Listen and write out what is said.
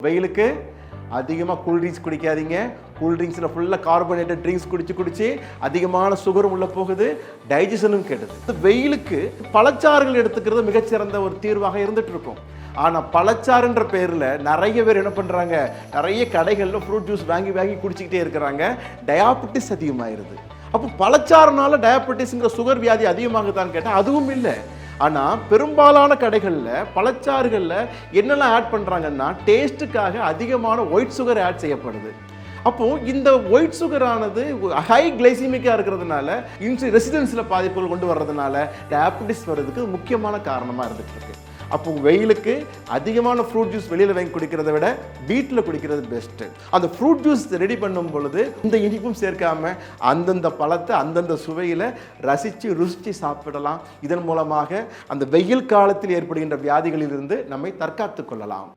வெயிலுக்கு அதிகமாக கூல்ட்ரிங்க்ஸ் குடிக்காதீங்க. கூல்ட்ரிங்க்ஸில் ஃபுல்லாக கார்பனேட்டட் ட்ரிங்க்ஸ் குடிச்சு அதிகமான சுகரும் உள்ளே போகுது, டைஜஷனும் கெடுது. வெயிலுக்கு பழச்சாறுகள் எடுத்துக்கிறது மிகச்சிறந்த ஒரு தீர்வாக இருந்துட்டு இருக்கும். ஆனால் பழச்சாறுன்ற பேரில் நிறைய பேர் என்ன பண்ணுறாங்க, நிறைய கடைகளில் ஃப்ரூட் ஜூஸ் வாங்கி குடிச்சிக்கிட்டே இருக்கிறாங்க. டயாபெட்டிஸ் அதிகமாகிடுது. அப்போ பழச்சாறுனால டயாபெட்டிஸ்ங்கிற சுகர் வியாதி அதிகமாகுதான்னு கேட்டால் அதுவும் இல்லை. ஆனால் பெரும்பாலான கடைகளில் பழச்சாறுகளில் என்னெல்லாம் ஆட் பண்ணுறாங்கன்னா டேஸ்ட்டுக்காக அதிகமான ஒயிட் சுகர் ஆட் செய்யப்படுது. அப்போது இந்த ஒயிட் சுகரானது ஹை கிளைசிமிக்காக இருக்கிறதுனால ரெசிடென்ஸில் பாதிப்புகள் கொண்டு வர்றதுனால டயாபெட்டிஸ் வர்றதுக்கு முக்கியமான காரணமாக இருந்துகிட்டு இருக்கு. அப்போ வெயிலுக்கு அதிகமான ஃப்ரூட் ஜூஸ் வெளியில் வாங்கி குடிக்கிறத விட வீட்டில் குடிக்கிறது பெஸ்ட்டு. அந்த ஃப்ரூட் ஜூஸ் ரெடி பண்ணும் பொழுது இந்த இனிப்பும் சேர்க்காம அந்தந்த பழத்தை அந்தந்த சுவையில் ருசித்து சாப்பிடலாம். இதன் மூலமாக அந்த வெயில் காலத்தில் ஏற்படுகின்ற வியாதிகளிலிருந்து நம்மை தற்காத்து கொள்ளலாம்.